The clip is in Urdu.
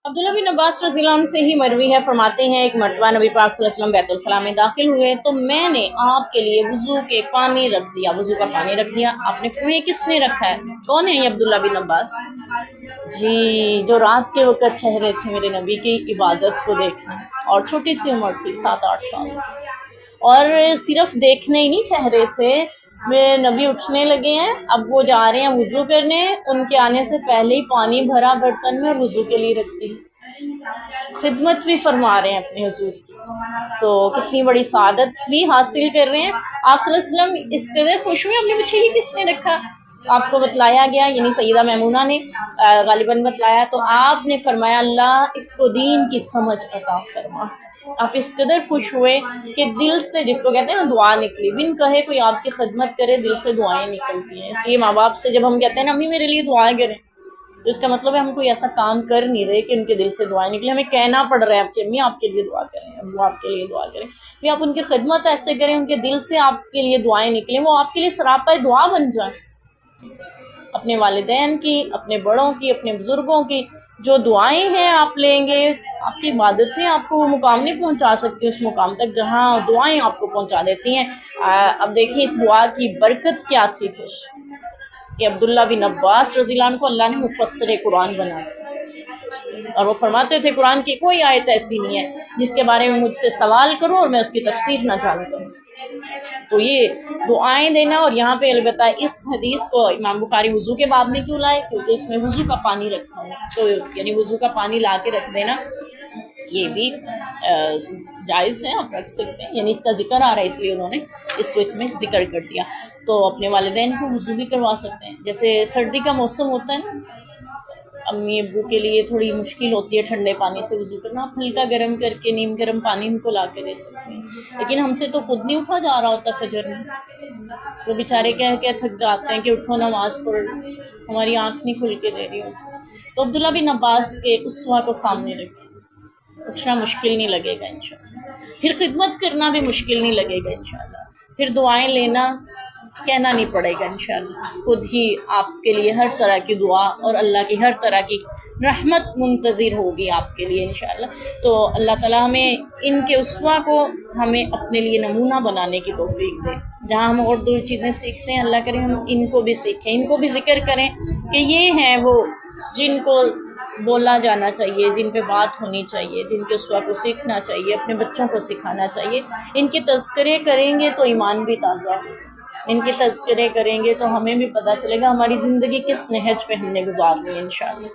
عبداللہ بن عباس رضی اللہ عنہ سے ہی مروی ہے، فرماتے ہیں ایک مرتبہ نبی پاک صلی اللہ علیہ وسلم بیت الخلاء میں داخل ہوئے تو میں نے آپ کے لیے وضو کے پانی رکھ دیا، وضو کا پانی رکھ دیا۔ آپ نے فرمایا کس نے رکھا ہے؟ کون ہے یہ عبداللہ بن عباس؟ جی، جو رات کے وقت ٹھہرے تھے میرے نبی کی عبادت کو دیکھنے، اور چھوٹی سی عمر تھی 7-8 سال، اور صرف دیکھنے ہی نہیں ٹھہرے تھے، میرے نبی اٹھنے لگے ہیں، اب وہ جا رہے ہیں وضو کرنے، ان کے آنے سے پہلے ہی پانی بھرا برتن میں وضو کے لیے رکھ دی، خدمت بھی فرما رہے ہیں اپنے حضور کی، تو کتنی بڑی سعادت بھی حاصل کر رہے ہیں۔ آپ صلی اللہ علیہ وسلم اس قدر خوش ہوئے، اپنے بچے کی کس نے رکھا؟ آپ کو بتلایا گیا، یعنی سیدہ میمونہ نے غالباً بتلایا، تو آپ نے فرمایا اللہ اس کو دین کی سمجھ عطا فرما۔ آپ اس قدر خوش ہوئے کہ دل سے، جس کو کہتے ہیں نا دعا نکلی، بن کہے کوئی آپ کی خدمت کرے دل سے دعائیں نکلتی ہیں۔ اس لیے ماں باپ سے جب ہم کہتے ہیں نا امی میرے لیے دعائیں کریں، تو اس کا مطلب ہے ہم کوئی ایسا کام کر نہیں رہے کہ ان کے دل سے دعائیں نکلیں، ہمیں کہنا پڑ رہا ہے آپ کی امی آپ کے لیے دعا کریں، ابو آپ کے لیے دعا کریں، پھر آپ ان کی خدمت ایسے کریں ان کے دل سے آپ کے لیے دعائیں نکلیں، وہ آپ کے لیے سراپا دعا بن جائیں۔ اپنے والدین کی، اپنے بڑوں کی، اپنے بزرگوں کی جو دعائیں ہیں آپ لیں گے، آپ کی عبادت سے آپ کو وہ مقام نہیں پہنچا سکتی اس مقام تک جہاں دعائیں آپ کو پہنچا دیتی ہیں۔ اب دیکھیں اس دعا کی برکت کیا تھی پھر، کہ عبداللہ بن عباس رضی اللہ عنہ کو اللہ نے مفسر قرآن بنا دیا، اور وہ فرماتے تھے قرآن کی کوئی آیت ایسی نہیں ہے جس کے بارے میں مجھ سے سوال کرو اور میں اس کی تفسیر نہ جانتا ہوں۔ تو یہ دعائیں دینا، اور یہاں پہ البتہ اس حدیث کو امام بخاری وضو کے باب میں کیوں لائے؟ کیونکہ اس میں وضو کا پانی رکھا ہوا، تو یعنی وضو کا پانی لا کے رکھ دینا یہ بھی جائز ہے، آپ رکھ سکتے ہیں، یعنی اس کا ذکر آ رہا ہے اس لیے انہوں نے اس کو اس میں ذکر کر دیا۔ تو اپنے والدین کو وضو بھی کروا سکتے ہیں، جیسے سردی کا موسم ہوتا ہے نا، امی ابو کے لیے تھوڑی مشکل ہوتی ہے ٹھنڈے پانی سے وضو کرنا، آپ ہلکا گرم کر کے نیم گرم پانی ان کو لا کے دے سکتے ہیں، لیکن ہم سے تو خود نہیں اٹھا جا رہا ہوتا فجر میں، وہ بیچارے کہہ کے تھک جاتے ہیں کہ اٹھو نماز پڑھ، ہماری آنکھ نہیں کھل کے دے رہی ہوتی، تو عبداللہ بن عباس کے اسوہ کو سامنے رکھیں، اٹھنا مشکل نہیں لگے گا انشاءاللہ، پھر خدمت کرنا بھی مشکل نہیں لگے گا انشاءاللہ، پھر دعائیں لینا کہنا نہیں پڑے گا انشاءاللہ، خود ہی آپ کے لیے ہر طرح کی دعا اور اللہ کی ہر طرح کی رحمت منتظر ہوگی آپ کے لیے انشاءاللہ۔ تو اللہ تعالیٰ ہمیں ان کے اسوہ کو ہمیں اپنے لیے نمونہ بنانے کی توفیق دے، جہاں ہم اور دو چیزیں سیکھتے ہیں اللہ کرے ہم ان کو بھی سیکھیں، ان کو بھی ذکر کریں کہ یہ ہیں وہ جن کو بولا جانا چاہیے، جن پہ بات ہونی چاہیے، جن کے اسوہ کو سیکھنا چاہیے، اپنے بچوں کو سکھانا چاہیے، ان کے تذکرے کریں گے تو ایمان بھی تازہ ہوگا، ان کے تذکرے کریں گے تو ہمیں بھی پتہ چلے گا ہماری زندگی کس نہج پہ ہم نے گزارنی ہے انشاءاللہ۔